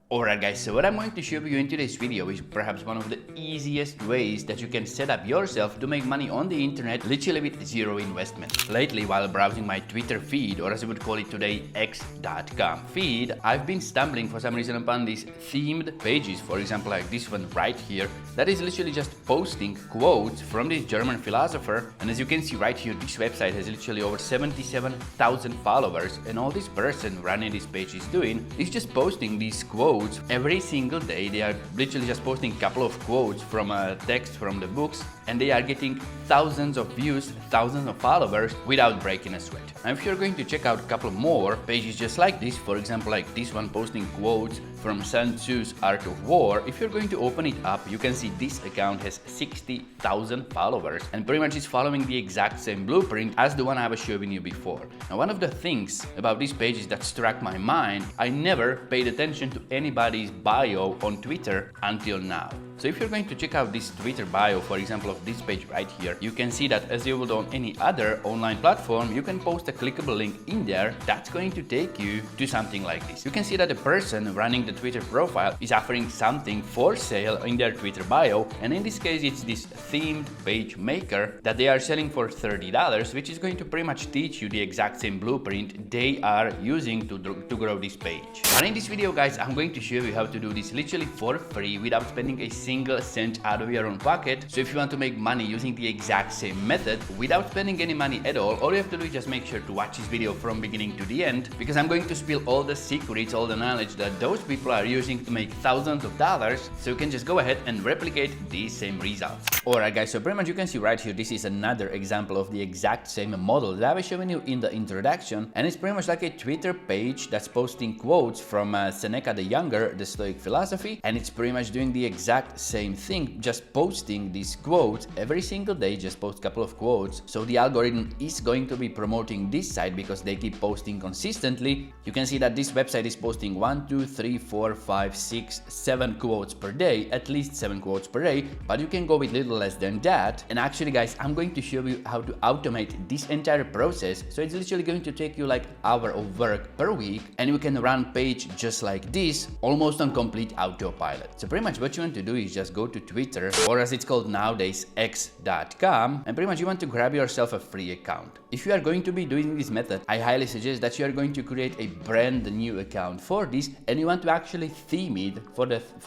Alright guys, so what I'm going to show you in today's video is perhaps one of the easiest ways that you can set up yourself to make money on the internet literally with zero investment. Lately, while browsing my Twitter feed, or as I would call it today, x.com feed, I've been stumbling for some reason upon these themed pages, for example like this one right here, that is literally just posting quotes from this German philosopher. And as you can see right here, this website has literally over 77,000 followers, and all this person running this page is doing is just posting these quotes every single day. They are literally just posting a couple of quotes from a text from the books, and they are getting thousands of views, thousands of followers without breaking a sweat. Now if you're going to check out a couple more pages just like this, for example like this one posting quotes from Sun Tzu's Art of War, if you're going to open it up, you can see this account has 60,000 followers and pretty much is following the exact same blueprint as the one I was showing you before. Now one of the things about these pages that struck my mind, I never paid attention to anybody's bio on Twitter until now. So if you're going to check out this Twitter bio, for example of this page right here, you can see that as you would on any other online platform, you can post a clickable link in there that's going to take you to something like this. You can see that the person running the Twitter profile is offering something for sale in their Twitter bio, and in this case it's this themed page maker that they are selling for $30, which is going to pretty much teach you the exact same blueprint they are using to grow this page. And in this video guys, I'm going to show you how to do this literally for free without spending a single cent out of your own pocket. So if you want to make money using the exact same method without spending any money at all you have to do is just make sure to watch this video from beginning to the end, because I'm going to spill all the secrets, all the knowledge that those people are using to make thousands of dollars, so you can just go ahead and replicate these same results. Alright guys, so pretty much you can see right here, this is another example of the exact same model that I was showing you in the introduction, and it's pretty much like a Twitter page that's posting quotes from Seneca the Younger, the Stoic philosophy, and it's pretty much doing the exact same thing, just posting these quotes every single day, just post a couple of quotes. So the algorithm is going to be promoting this site because they keep posting consistently. You can see that this website is posting 1, 2, 3, 4, 5, 6, 7 quotes per day, at least 7 quotes per day, but you can go with little less than that. And actually guys, I'm going to show you how to automate this entire process. So it's literally going to take you like an hour of work per week, and you can run page just like this, almost on complete autopilot. So pretty much what you want to do is just go to Twitter, or as it's called nowadays, x.com, and pretty much you want to grab yourself a free account. If you are going to be doing this method, I highly suggest that you are going to create a brand new account for this, and you want to actually theme it for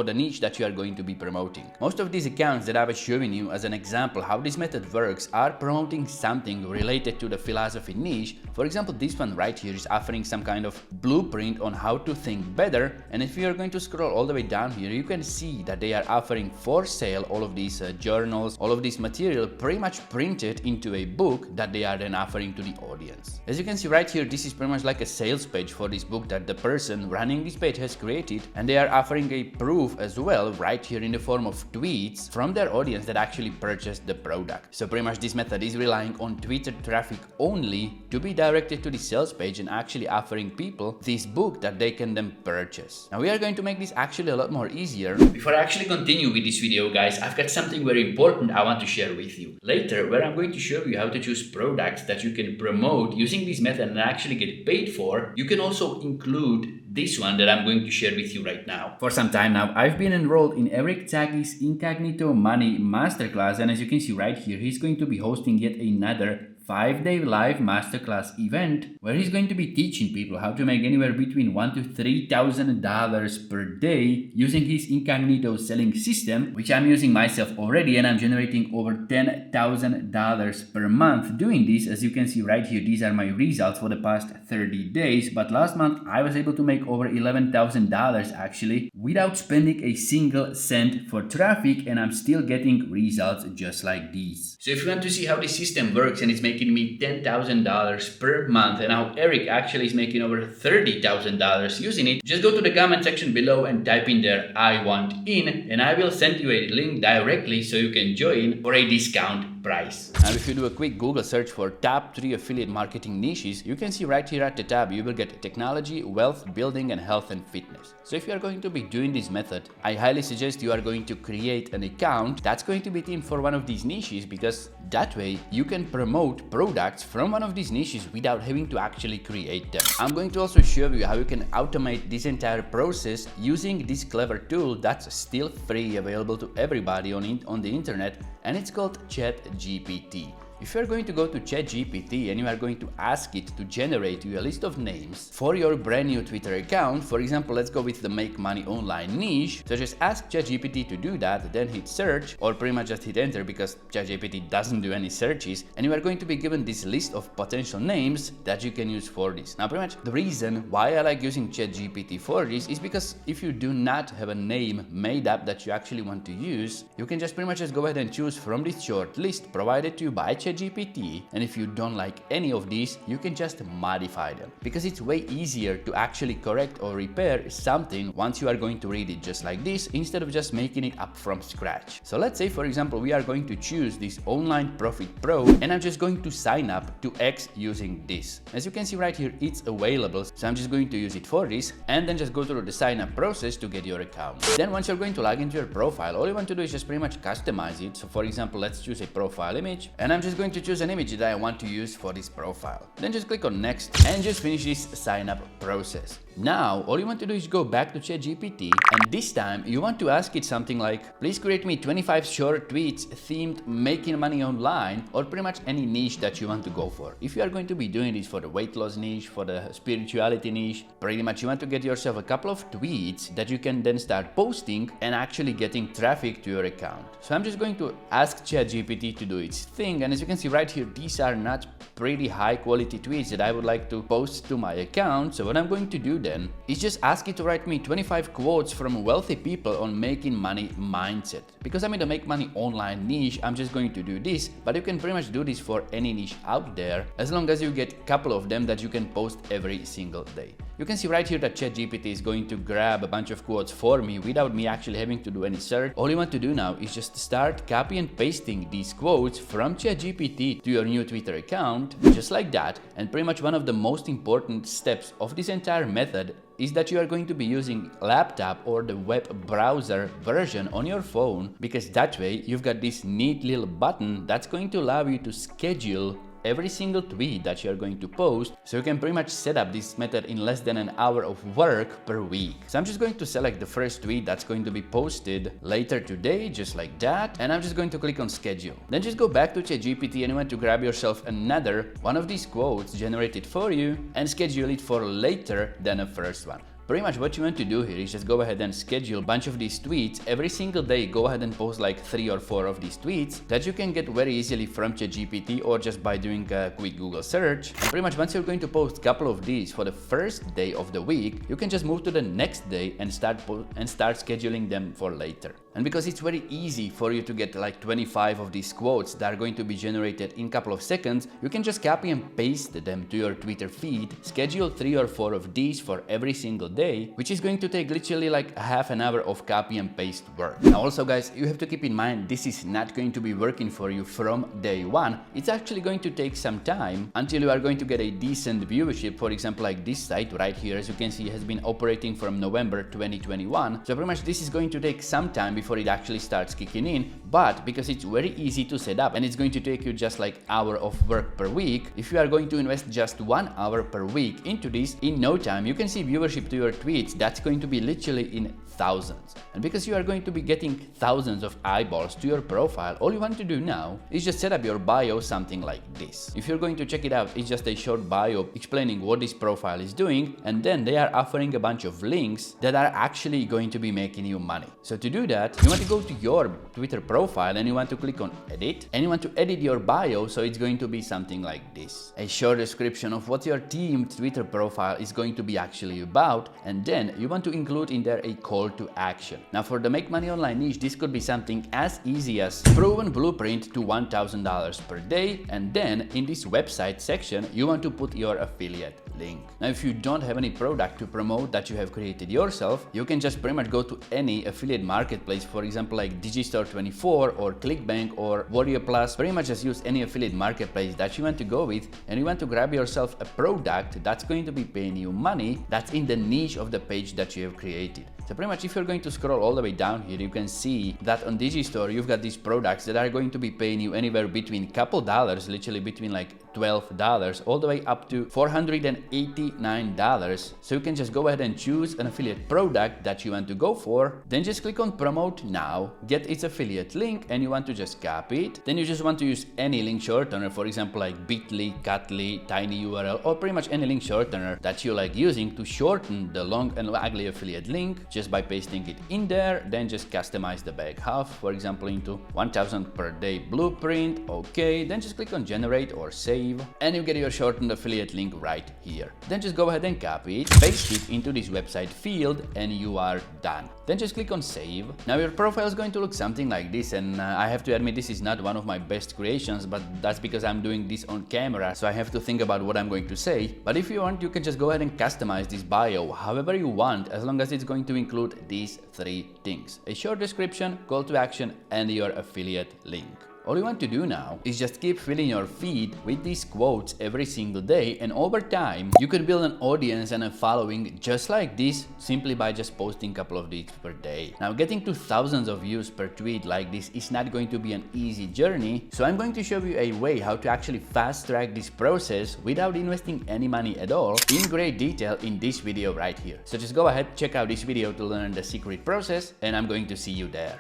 the niche that you are going to be promoting. Most of these accounts that I was showing you as an example how this method works are promoting something related to the philosophy niche. For example, this one right here is offering some kind of blueprint on how to think better, and if you are going to scroll all the way down here, you can see that they are offering for sale all of these journals, all of this material pretty much printed into a book that they are then offering to the audience. As you can see right here, this is pretty much like a sales page for this book that the person running this page has created, and they are offering a proof as well right here in the form of tweets from their audience that actually purchased the product. So pretty much this method is relying on Twitter traffic only to be directed to the sales page and actually offering people this book that they can then purchase. Now we are going to make this actually a lot more easier. Before I actually continue with this video guys, I've got something very important I want to share with you. Later, where I'm going to show you how to choose products that you can promote using this method and actually get paid for, you can also include this one that I'm going to share with you right now. For some time now, I've been enrolled in Eric Taggy's Incognito Money Masterclass, and as you can see right here, he's going to be hosting yet another 5-day live masterclass event where he's going to be teaching people how to make anywhere between $1,000 to $3,000 per day using his incognito selling system, which I'm using myself already, and I'm generating over $10,000 per month doing this. As you can see right here, these are my results for the past 30 days, but last month I was able to make over $11,000 actually without spending a single cent for traffic, and I'm still getting results just like these. So if you want to see how this system works, and it's making me $10,000 per month, and how Eric actually is making over $30,000 using it, just go to the comment section below and type in there "I want in," and I will send you a link directly so you can join for a discount price. Now if you do a quick Google search for top 3 affiliate marketing niches, you can see right here at the tab you will get technology, wealth building, and health and fitness. So if you are going to be doing this method, I highly suggest you are going to create an account that's going to be themed for one of these niches, because that way you can promote products from one of these niches without having to actually create them. I'm going to also show you how you can automate this entire process using this clever tool that's still free, available to everybody on the internet, and it's called ChatGPT. If you are going to go to ChatGPT and you are going to ask it to generate you a list of names for your brand new Twitter account, for example, let's go with the make money online niche. So just ask ChatGPT to do that, then hit search, or pretty much just hit enter, because ChatGPT doesn't do any searches, and you are going to be given this list of potential names that you can use for this. Now pretty much the reason why I like using ChatGPT for this is because if you do not have a name made up that you actually want to use, you can just pretty much just go ahead and choose from this short list provided to you by ChatGPT, and if you don't like any of these, you can just modify them, because it's way easier to actually correct or repair something once you are going to read it just like this, instead of just making it up from scratch. So let's say, for example, we are going to choose this Online Profit Pro, and I'm just going to sign up to X using this. As you can see right here, it's available, so I'm just going to use it for this, and then just go through the sign up process to get your account. Then once you're going to log into your profile, all you want to do is just pretty much customize it. So for example, let's choose a profile image, and I'm just going to choose an image that I want to use for this profile. Then just click on next and just finish this sign up process. Now all you want to do is go back to ChatGPT, and this time you want to ask it something like, please create me 25 short tweets themed making money online, or pretty much any niche that you want to go for. If you are going to be doing this for the weight loss niche, for the spirituality niche, pretty much you want to get yourself a couple of tweets that you can then start posting and actually getting traffic to your account. So I'm just going to ask ChatGPT to do its thing, and as you can see right here, these are not pretty high quality tweets that I would like to post to my account. So what I'm going to do then is just ask it to write me 25 quotes from wealthy people on making money mindset. Because I'm in the make money online niche, I'm just going to do this, but you can pretty much do this for any niche out there, as long as you get a couple of them that you can post every single day. You can see right here that ChatGPT is going to grab a bunch of quotes for me without me actually having to do any search. All you want to do now is just start copy and pasting these quotes from ChatGPT to your new Twitter account, just like that. And pretty much one of the most important steps of this entire method is that you are going to be using laptop or the web browser version on your phone, because that way you've got this neat little button that's going to allow you to schedule every single tweet that you're going to post, so you can pretty much set up this method in less than an hour of work per week. So I'm just going to select the first tweet that's going to be posted later today, just like that, and I'm just going to click on schedule. Then just go back to ChatGPT and you want to grab yourself another one of these quotes generated for you and schedule it for later than the first one. Pretty much what you want to do here is just go ahead and schedule a bunch of these tweets every single day. Go ahead and post like 3 or 4 of these tweets that you can get very easily from ChatGPT, or just by doing a quick Google search. And pretty much once you're going to post a couple of these for the first day of the week, you can just move to the next day and start scheduling them for later. And because it's very easy for you to get like 25 of these quotes that are going to be generated in a couple of seconds, you can just copy and paste them to your Twitter feed, schedule 3 or 4 of these for every single day, which is going to take literally like half an hour of copy and paste work. Now also guys, you have to keep in mind this is not going to be working for you from day one. It's actually going to take some time until you are going to get a decent viewership. For example, like this site right here, as you can see, has been operating from November 2021. So pretty much this is going to take some time before it actually starts kicking in, but because it's very easy to set up and it's going to take you just like hour of work per week, if you are going to invest just 1 hour per week into this, in no time you can see viewership to your tweets that's going to be literally in thousands. And because you are going to be getting thousands of eyeballs to your profile, all you want to do now is just set up your bio something like this. If you're going to check it out, it's just a short bio explaining what this profile is doing, and then they are offering a bunch of links that are actually going to be making you money. So to do that, you want to go to your Twitter profile and you want to click on edit, and you want to edit your bio, so it's going to be something like this. A short description of what your team Twitter profile is going to be actually about, and then you want to include in there a call to action. Now for the make money online niche, this could be something as easy as proven blueprint to $1,000 per day, and then in this website section you want to put your affiliate link. Now, if you don't have any product to promote that you have created yourself, you can just pretty much go to any affiliate marketplace, for example, like Digistore24 or ClickBank or Warrior Plus. Pretty much just use any affiliate marketplace that you want to go with, and you want to grab yourself a product that's going to be paying you money that's in the niche of the page that you have created. So pretty much if you're going to scroll all the way down here, you can see that on Digistore you've got these products that are going to be paying you anywhere between a couple dollars, literally between like $12 all the way up to $489. So you can just go ahead and choose an affiliate product that you want to go for, then just click on promote now, get its affiliate link, and you want to just copy it. Then you just want to use any link shortener, for example like bit.ly, cut.ly, tinyurl, or pretty much any link shortener that you like using to shorten the long and ugly affiliate link just by pasting it in there. Then just customize the back half, for example into 1000 per day blueprint. Okay, then just click on generate or save, and you get your shortened affiliate link right here. Then just go ahead and copy it, paste it into this website field, and you are done. Then just click on save. Now your profile is going to look something like this, and I have to admit this is not one of my best creations, but that's because I'm doing this on camera, so I have to think about what I'm going to say. But if you want, you can just go ahead and customize this bio however you want, as long as it's going to include these three things: a short description, call to action, and your affiliate link. All you want to do now is just keep filling your feed with these quotes every single day, and over time you could build an audience and a following just like this simply by just posting a couple of these per day. Now, getting to thousands of views per tweet like this is not going to be an easy journey, so I'm going to show you a way how to actually fast track this process without investing any money at all in great detail in this video right here. So just go ahead, check out this video to learn the secret process, and I'm going to see you there.